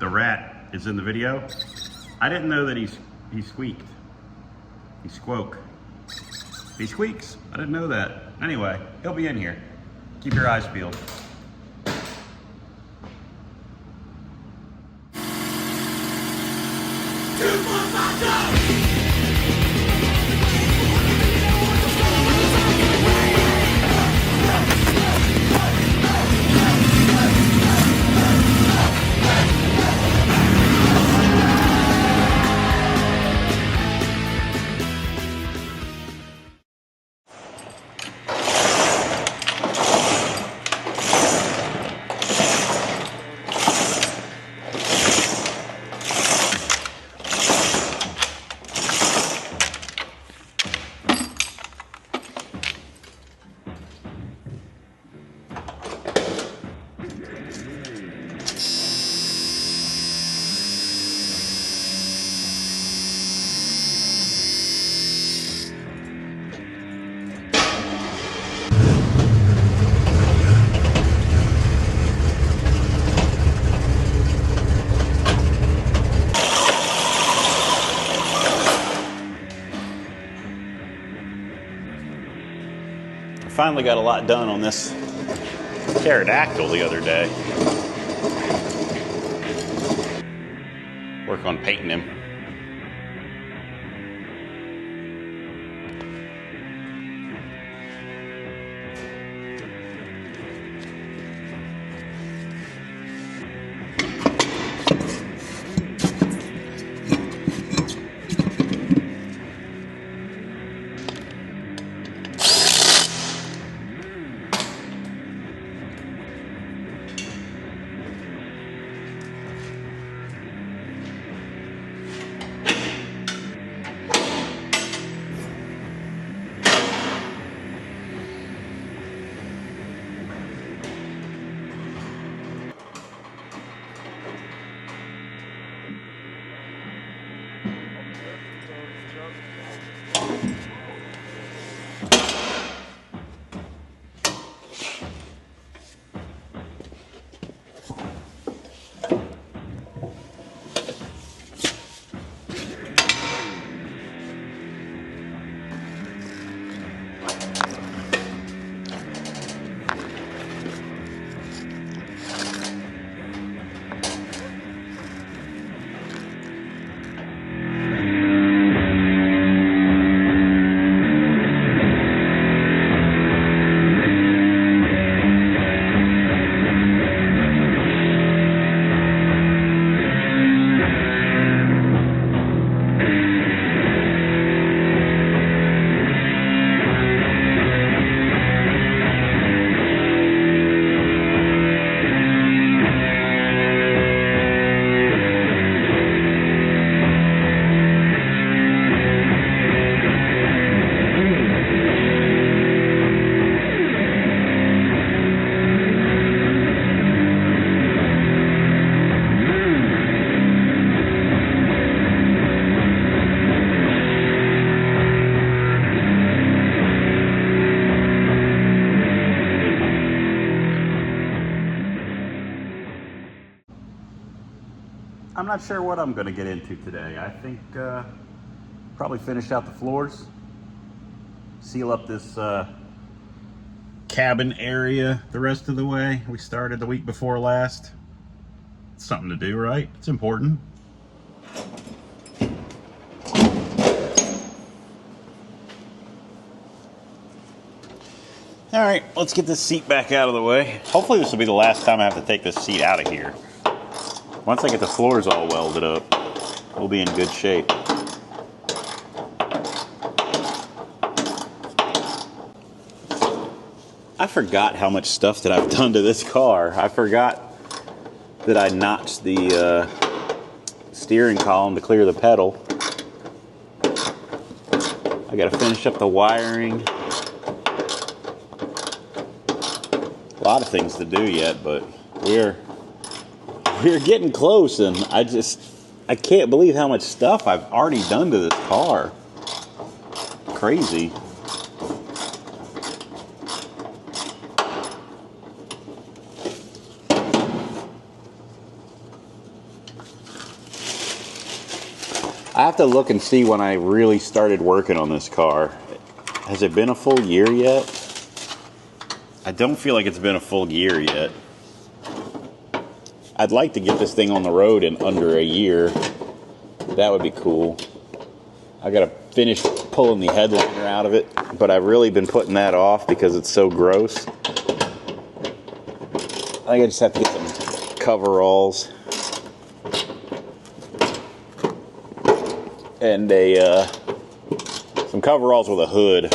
the rat is in the video. I didn't know that he squeaked. He squoke. He squeaks. I didn't know that. Anyway, he'll be in here. Keep your eyes peeled. Finally got a lot done on this pterodactyl the other day. Work on painting him. I'm not sure what I'm going to get into today. I think probably finish out the floors, seal up this cabin area the rest of the way. We started the week before last. It's something to do, right? It's important. All right, let's get this seat back out of the way. Hopefully this will be the last time I have to take this seat out of here. Once I get the floors all welded up, we'll be in good shape. I forgot how much stuff that I've done to this car. I forgot that I notched the steering column to clear the pedal. I gotta finish up the wiring. A lot of things to do yet, but we're getting close, and I can't believe how much stuff I've already done to this car. Crazy. I have to look and see when I really started working on this car. Has it been a full year yet? I don't feel like it's been a full year yet. I'd like to get this thing on the road in under a year. That would be cool. I gotta finish pulling the headliner out of it, but I've really been putting that off because it's so gross. I think I just have to get some coveralls and some coveralls with a hood.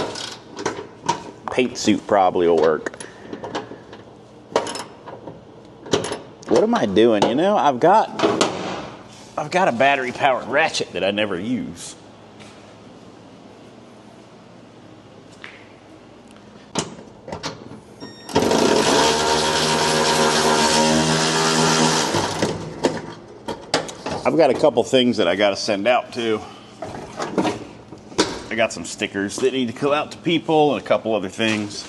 Paint suit probably will work. What am I doing? You know, I've got a battery powered ratchet that I never use. I've got a couple things that I got to send out too. I got some stickers that need to go out to people and a couple other things.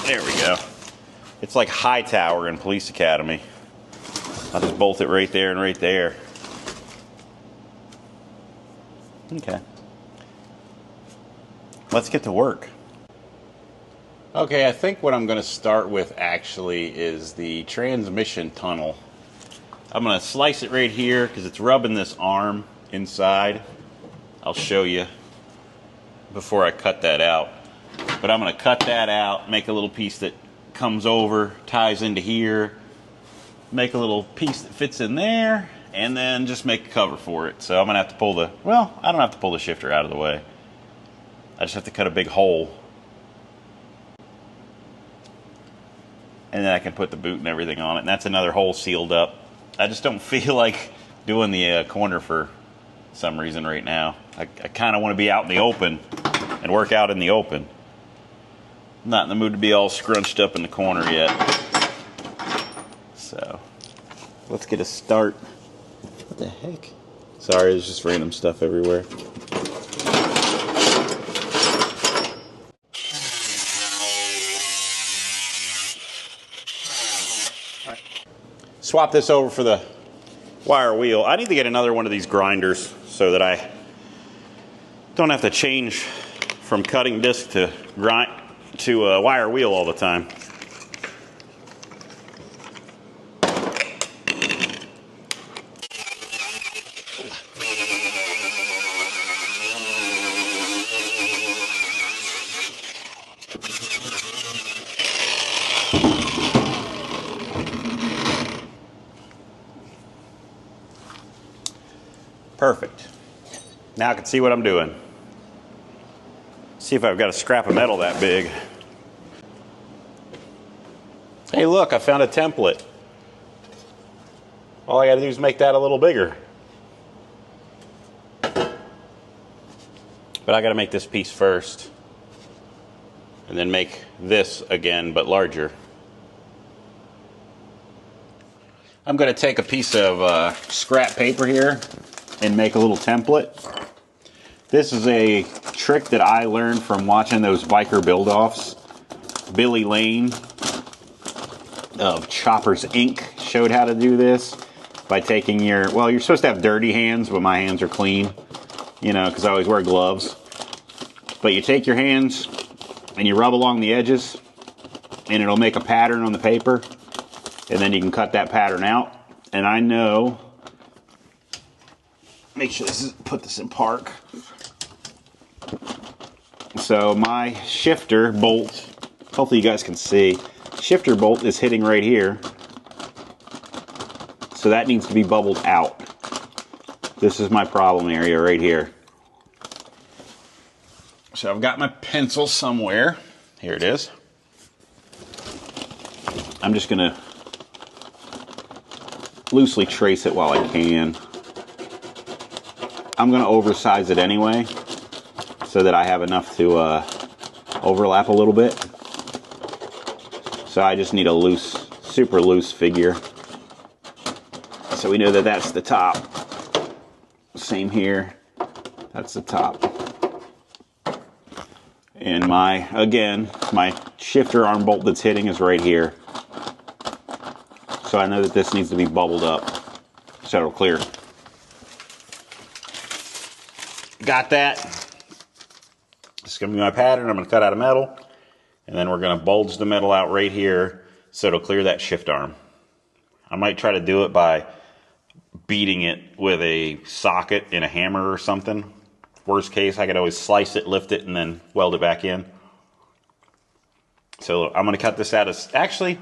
There we go. It's like Hightower in Police Academy. I'll just bolt it right there and right there. Okay. Let's get to work. Okay, I think what I'm going to start with actually is the transmission tunnel. I'm going to slice it right here because it's rubbing this arm inside. I'll show you before I cut that out. But I'm going to cut that out, make a little piece that comes over, ties into here, make a little piece that fits in there, and then just make a cover for it. So I'm going to have to pull the, well, I don't have to pull the shifter out of the way. I just have to cut a big hole. And then I can put the boot and everything on it. And that's another hole sealed up. I just don't feel like doing the corner for some reason right now. I kind of want to be out in the open and work out in the open. I'm not in the mood to be all scrunched up in the corner yet. So, let's get a start. What the heck? Sorry, there's just random stuff everywhere. Swap this over for the wire wheel. I need to get another one of these grinders so that I don't have to change from cutting disc to grind to a wire wheel all the time. Perfect. Now I can see what I'm doing. See if I've got a scrap of metal that big. Hey, look, I found a template. All I got to do is make that a little bigger. But I got to make this piece first. And then make this again, but larger. I'm going to take a piece of scrap paper here and make a little template. This is a trick that I learned from watching those biker build-offs. Billy Lane of Choppers Inc. showed how to do this by taking your, well, you're supposed to have dirty hands, but my hands are clean, you know, because I always wear gloves. But you take your hands and you rub along the edges and it'll make a pattern on the paper, and then you can cut that pattern out. And I know, make sure this is, put this in park. So my shifter bolt, hopefully you guys can see, shifter bolt is hitting right here. So that needs to be bubbled out. This is my problem area right here. So I've got my pencil somewhere. Here it is. I'm just gonna loosely trace it while I can. I'm gonna oversize it anyway, so that I have enough to overlap a little bit. So I just need a loose, super loose figure. So we know that that's the top. Same here, that's the top. And my shifter arm bolt that's hitting is right here. So I know that this needs to be bubbled up so it'll clear. Got that. This is going to be my pattern. I'm going to cut out a metal, and then we're going to bulge the metal out right here so it'll clear that shift arm. I might try to do it by beating it with a socket and a hammer or something. Worst case, I could always slice it, lift it, and then weld it back in. So I'm going to cut this out as, actually,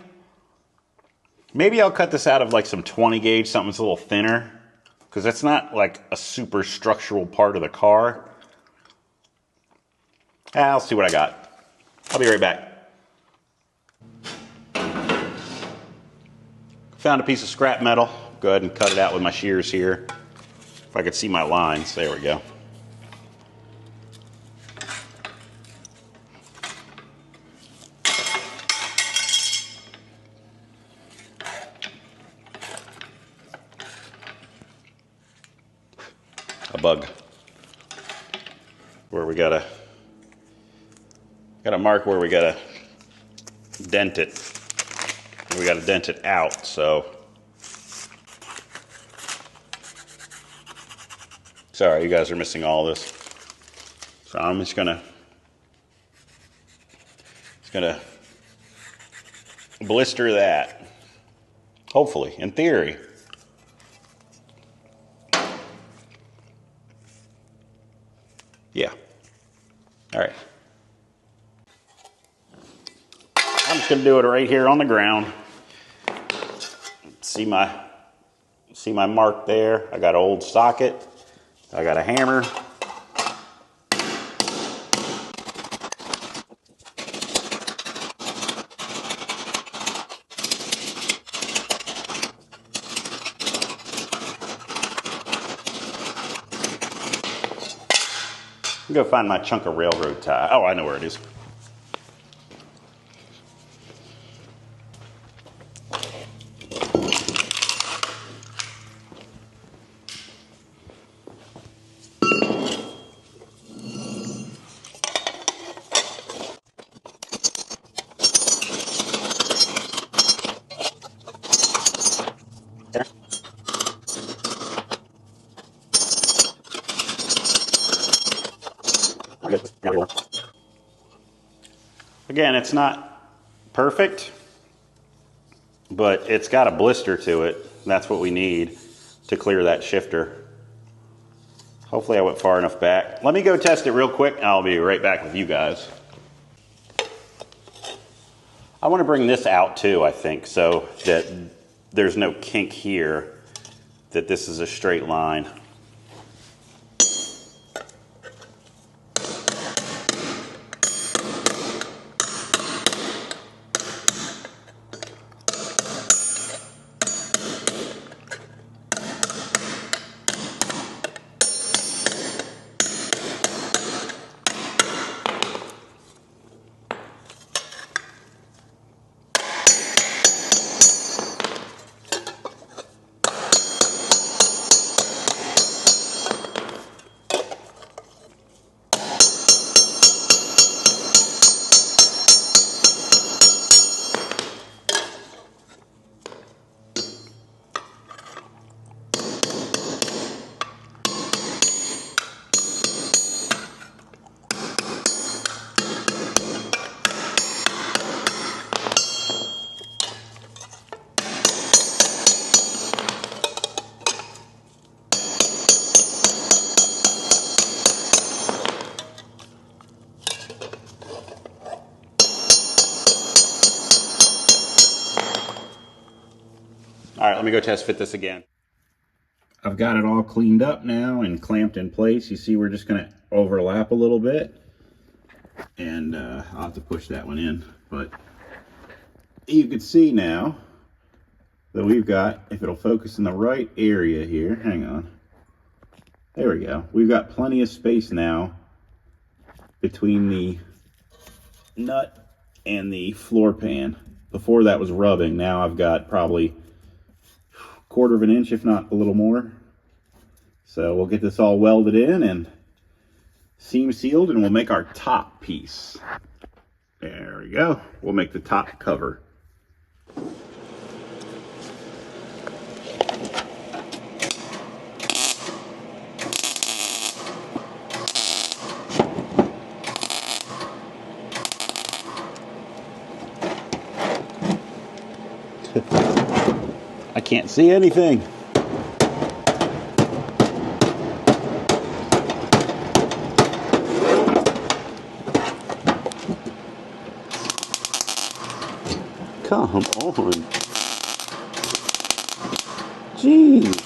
maybe I'll cut this out of like some 20 gauge, something that's a little thinner, because that's not like a super structural part of the car. I'll see what I got. I'll be right back. Found a piece of scrap metal. Go ahead and cut it out with my shears here. If I could see my lines, there we go. A bug. Where we gotta mark where we gotta dent it. We gotta dent it out, so. Sorry, you guys are missing all this. So I'm just gonna blister that. Hopefully, in theory. Yeah. All right. I'm just going to do it right here on the ground. See my mark there? I got an old socket. I got a hammer. I'm going to find my chunk of railroad tie. Oh, I know where it is. Again, it's not perfect, but it's got a blister to it. That's what we need to clear that shifter. Hopefully I went far enough back. Let me go test it real quick and I'll be right back with you guys. I want to bring this out too, I think, so that there's no kink here, that this is a straight line. All right, let me go test fit this again. I've got it all cleaned up now and clamped in place. You see we're just gonna overlap a little bit. And I'll have to push that one in. But you can see now that we've got, if it'll focus in the right area here, hang on. There we go. We've got plenty of space now between the nut and the floor pan. Before that was rubbing. Now I've got probably 1/4 of an inch, if not a little more. So we'll get this all welded in and seam sealed, and we'll make our top piece. There we go. We'll make the top cover. I can't see anything. Come on. Jeez.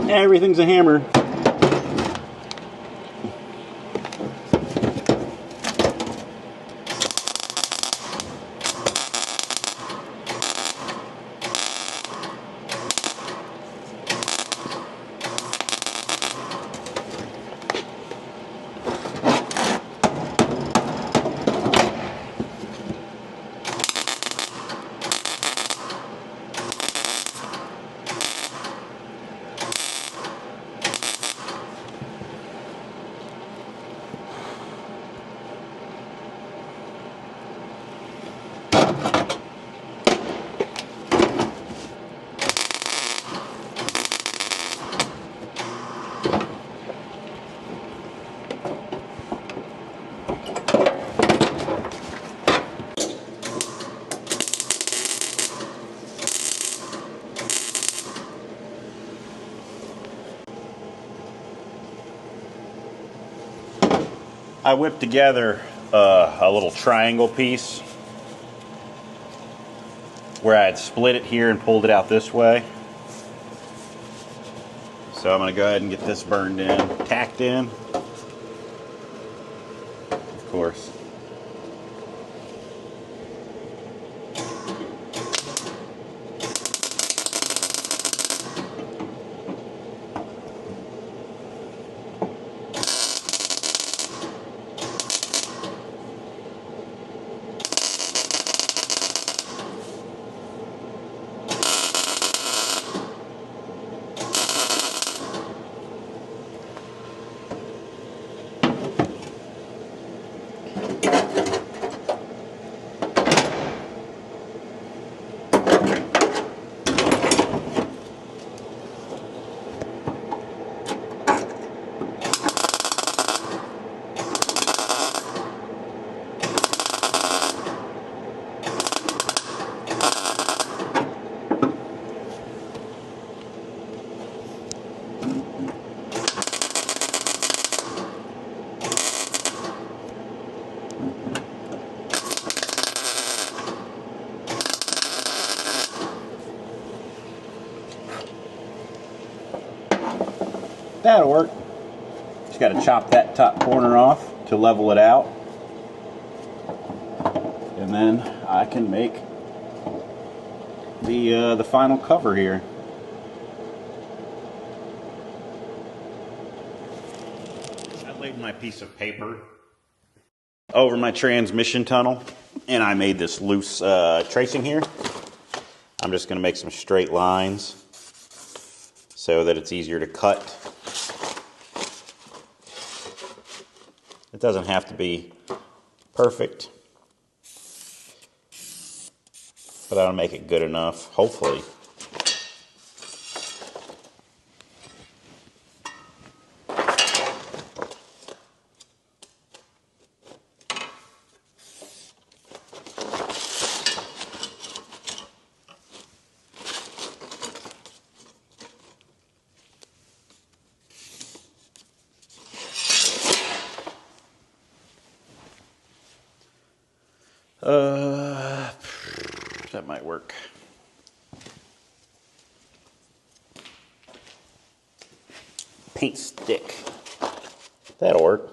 Everything's a hammer. I whipped together a little triangle piece where I had split it here and pulled it out this way. So I'm going to go ahead and get this burned in, tacked in, of course. That'll work. Just got to chop that top corner off to level it out. And then I can make the final cover here. I laid my piece of paper over my transmission tunnel, and I made this loose tracing here. I'm just going to make some straight lines so that it's easier to cut. It doesn't have to be perfect. but that'll make it good enough, hopefully. That might work. Paint stick. That'll work.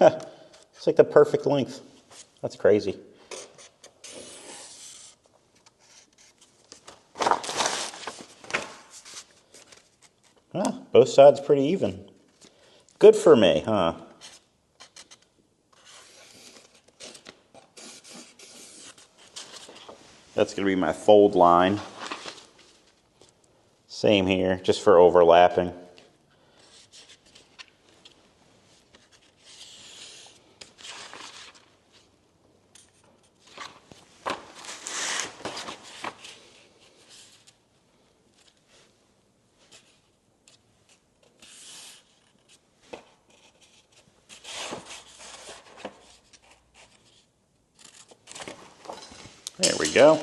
It's like the perfect length. That's crazy. Both sides pretty even. Good for me, huh? That's going to be my fold line. Same here, just for overlapping. There we go.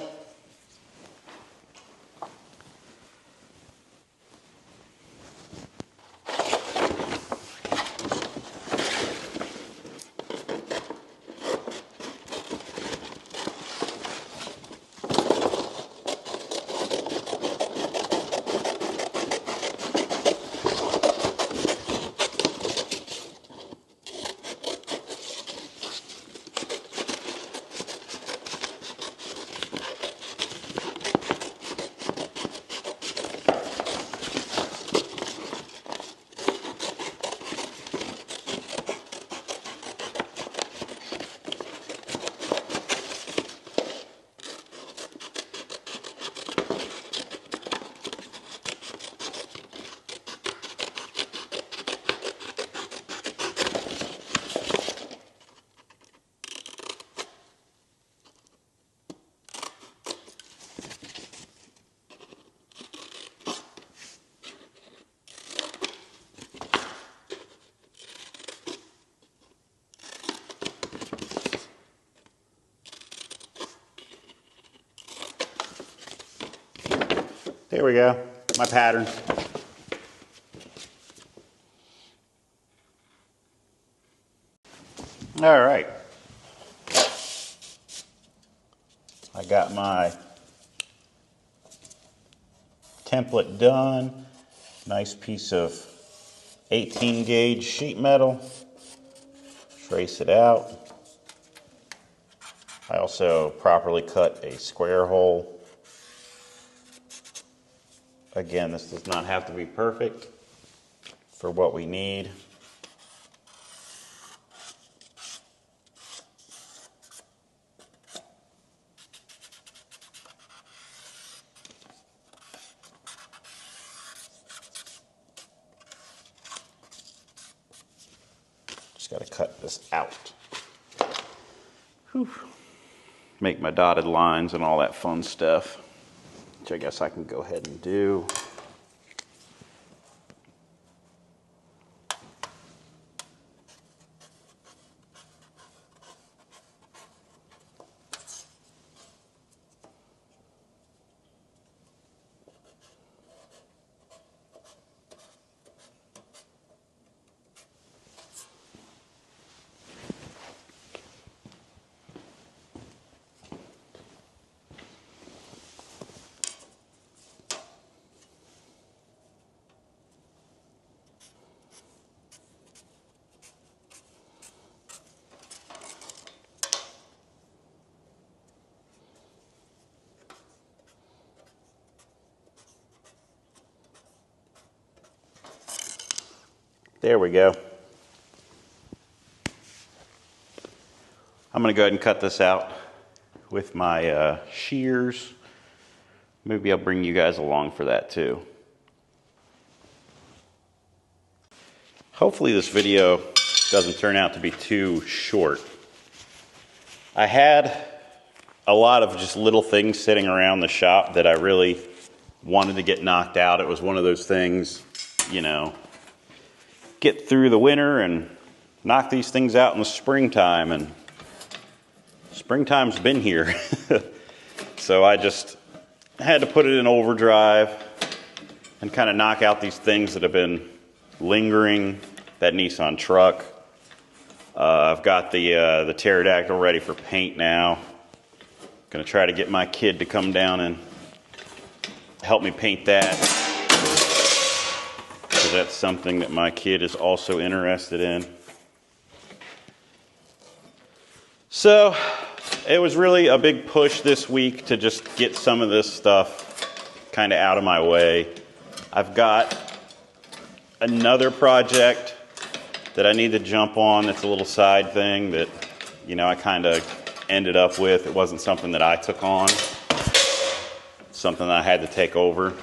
There we go, my pattern. All right. I got my template done. Nice piece of 18 gauge sheet metal. Trace it out. I also properly cut a square hole. Again, this does not have to be perfect for what we need. Just got to cut this out. Whew. Make my dotted lines and all that fun stuff, which I guess I can go ahead and do. There we go. I'm going to go ahead and cut this out with my shears. Maybe I'll bring you guys along for that too. Hopefully this video doesn't turn out to be too short. I had a lot of just little things sitting around the shop that I really wanted to get knocked out. It was one of those things, you know, get through the winter and knock these things out in the springtime, and springtime's been here. So I just had to put it in overdrive and kind of knock out these things that have been lingering. That Nissan truck. I've got the pterodactyl ready for paint now. Gonna try to get my kid to come down and help me paint that, because that's something that my kid is also interested in. So it was really a big push this week to just get some of this stuff kind of out of my way. I've got another project that I need to jump on. It's a little side thing that, you know, I kind of ended up with. It wasn't something that I took on. It's something that I had to take over,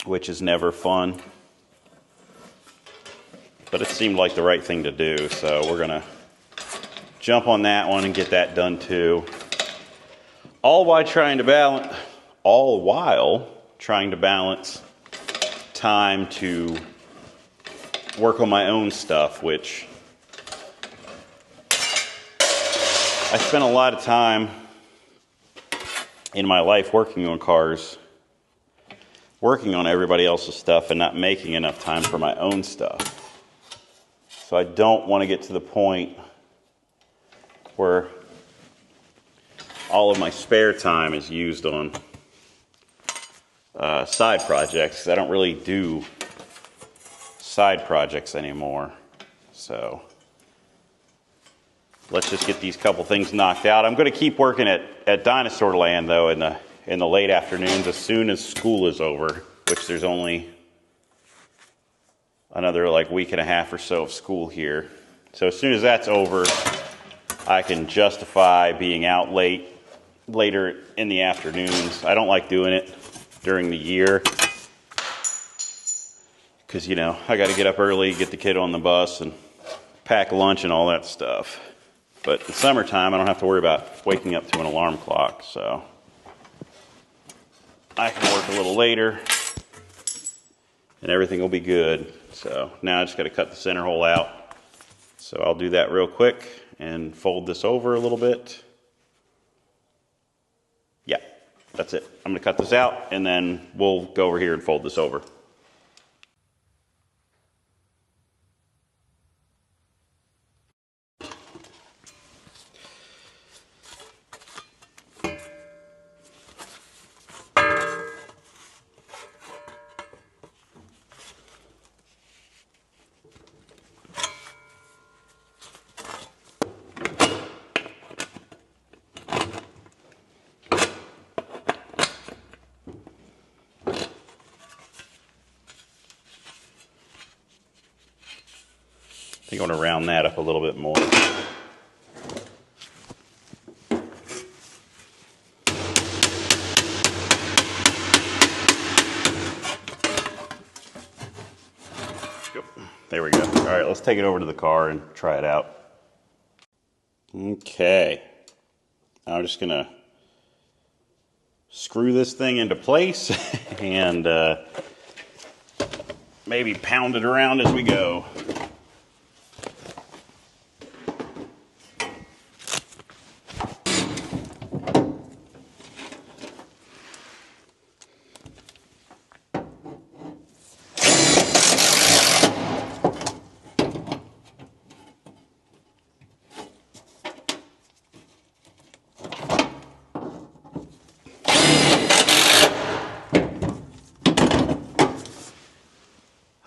which is never fun. But it seemed like the right thing to do, so we're gonna jump on that one and get that done too. All while trying to balance time to work on my own stuff, which I spent a lot of time in my life working on cars, working on everybody else's stuff, and not making enough time for my own stuff. So I don't want to get to the point where all of my spare time is used on side projects. I don't really do side projects anymore. So let's just get these couple things knocked out. I'm going to keep working at Dinosaur Land though in the late afternoons as soon as school is over, which there's only another like week and a half or so of school here. So as soon as that's over, I can justify being out later in the afternoons. I don't like doing it during the year, because, you know, I got to get up early, get the kid on the bus, and pack lunch and all that stuff. But in summertime, I don't have to worry about waking up to an alarm clock, so I can work a little later, and everything will be good. So now I just got to cut the center hole out. So I'll do that real quick and fold this over a little bit. Yeah, that's it. I'm going to cut this out, and then we'll go over here and fold this over. I think I want to round that up a little bit more. There we go. All right, let's take it over to the car and try it out. Okay. I'm just going to screw this thing into place and maybe pound it around as we go.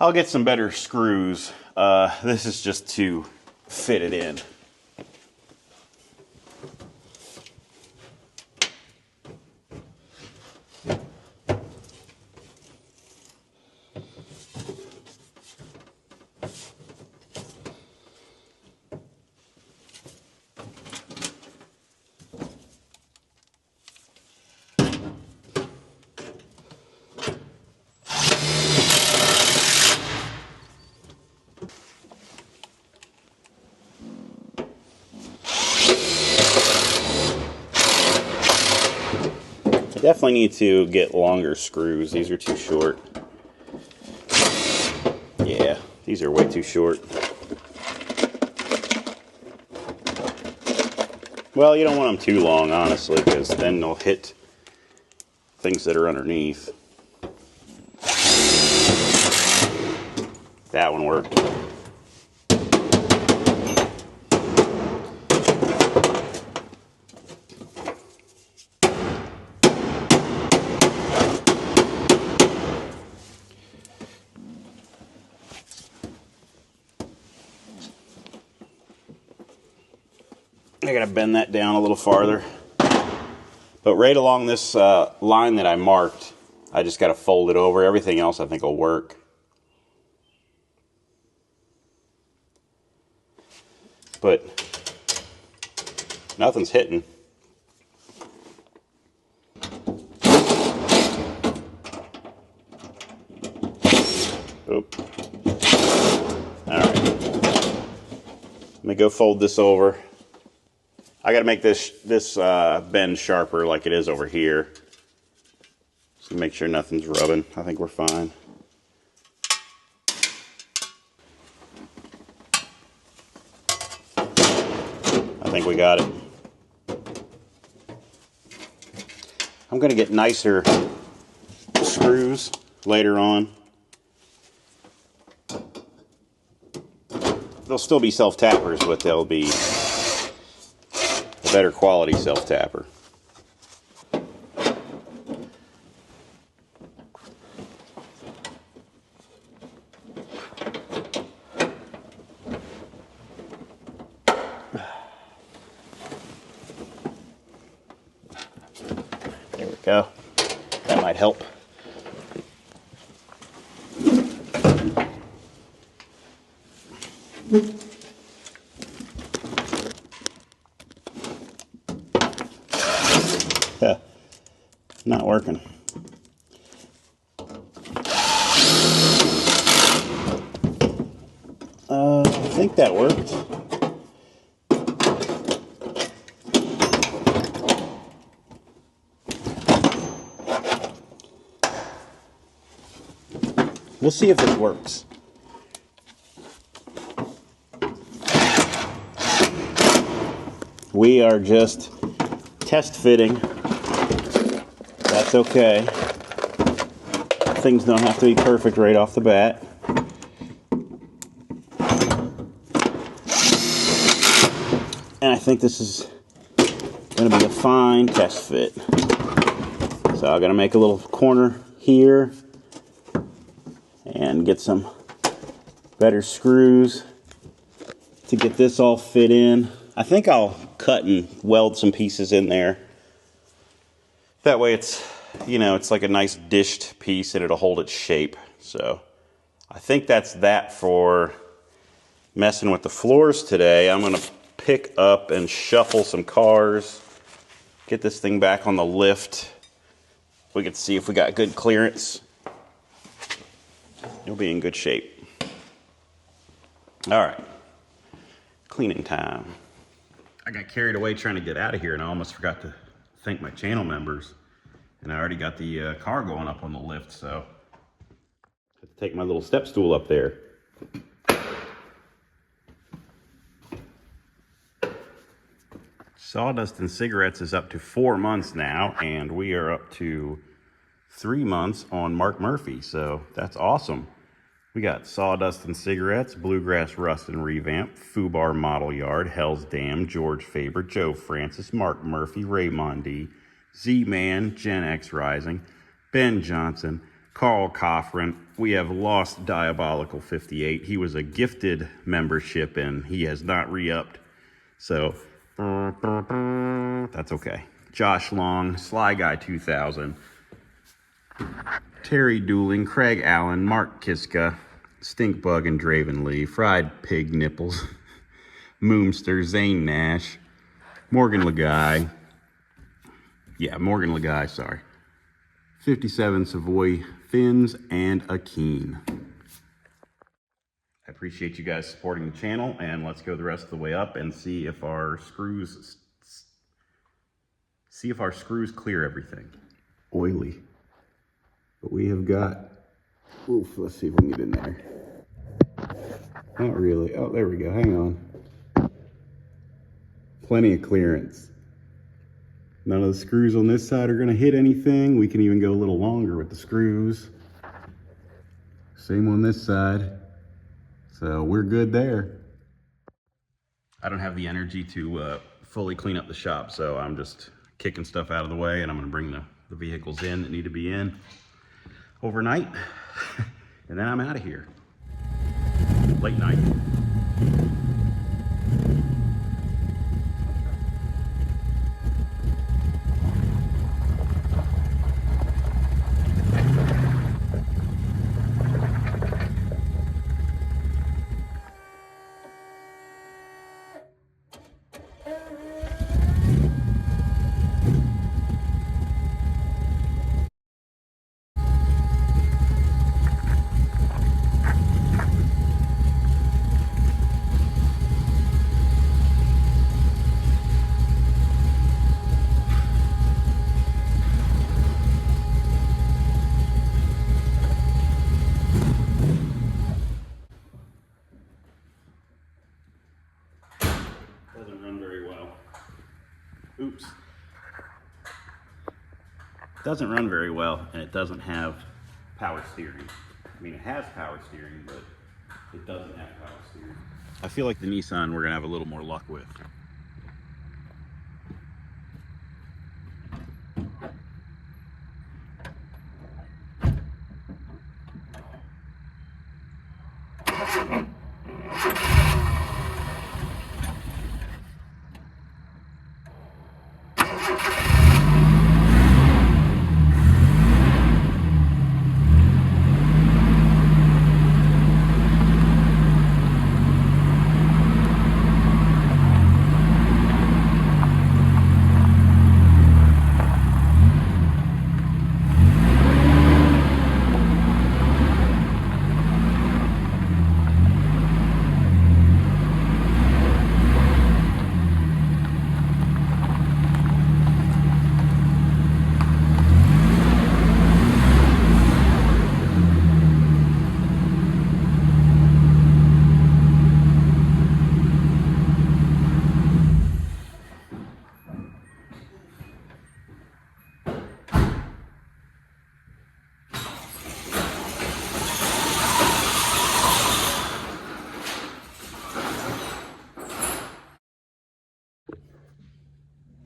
I'll get some better screws. This is just to fit it in. definitely need to get longer screws. These are too short. Yeah, these are way too short. Well, you don't want them too long, honestly, because then they'll hit things that are underneath. That one worked. I gotta bend that down a little farther. But right along this line that I marked, I just gotta fold it over. Everything else I think will work. But nothing's hitting. Oop. Alright. Let me go fold this over. I got to make this bend sharper like it is over here. So make sure nothing's rubbing. I think we're fine. I think we got it. I'm going to get nicer screws later on. They'll still be self-tappers, but they'll be better quality self-tapper. There we go. That might help. Not working. I think that worked. We'll see if this works. We are just test fitting. That's okay. Things don't have to be perfect right off the bat. And I think this is going to be a fine test fit. So I'm going to make a little corner here and get some better screws to get this all fit in. I think I'll cut and weld some pieces in there. That way it's, you know, it's like a nice dished piece and it'll hold its shape. So I think that's that for messing with the floors today. I'm going to pick up and shuffle some cars, get this thing back on the lift. We can see if we got good clearance. You'll be in good shape. All right, cleaning time. I got carried away trying to get out of here and I almost forgot to thank my channel members. And I already got the car going up on the lift, so I have to take my little step stool up there. Sawdust and Cigarettes is up to 4 months now, and we are up to 3 months on Mark Murphy, so that's awesome. We got Sawdust and Cigarettes, Bluegrass Rust and Revamp, Fubar Model Yard, Hell's Dam, George Faber, Joe Francis, Mark Murphy, Raymond D, Z-Man, Gen X Rising, Ben Johnson, Carl Coffrin. We have lost Diabolical 58. He was a gifted membership and he has not re-upped. So that's okay. Josh Long, Sly Guy 2000, Terry Dooling, Craig Allen, Mark Kiska, Stinkbug and Draven Lee, Fried Pig Nipples, Moomster, Zane Nash, Morgan Lagai. Yeah, Morgan Lagai, sorry. 57 Savoy Fins and a Keen. I appreciate you guys supporting the channel, and let's go the rest of the way up and see if our screws clear everything. oily. But we have got, oof, let's see if we can get in there. Not really. Oh, there we go. Hang on. Plenty of clearance. None of the screws on this side are going to hit anything. We can even go a little longer with the screws. Same on this side. So we're good there. I don't have the energy to fully clean up the shop, so I'm just kicking stuff out of the way, and I'm going to bring the vehicles in that need to be in overnight, and then I'm out of here. Late night. Doesn't run very well. Oops. Doesn't run very well, and it doesn't have power steering. I mean, it has power steering, but it doesn't have power steering. I feel like the Nissan we're gonna have a little more luck with.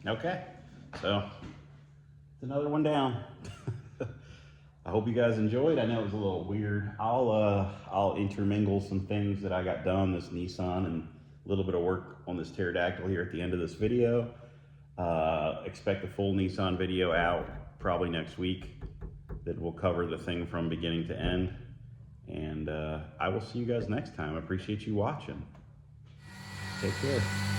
Okay, so it's another one down. I hope you guys enjoyed. I know it was a little weird. I'll intermingle some things that I got done, this Nissan, and a little bit of work on this pterodactyl here at the end of this video. Expect a full Nissan video out probably next week that will cover the thing from beginning to end. And I will see you guys next time. I appreciate you watching. Take care.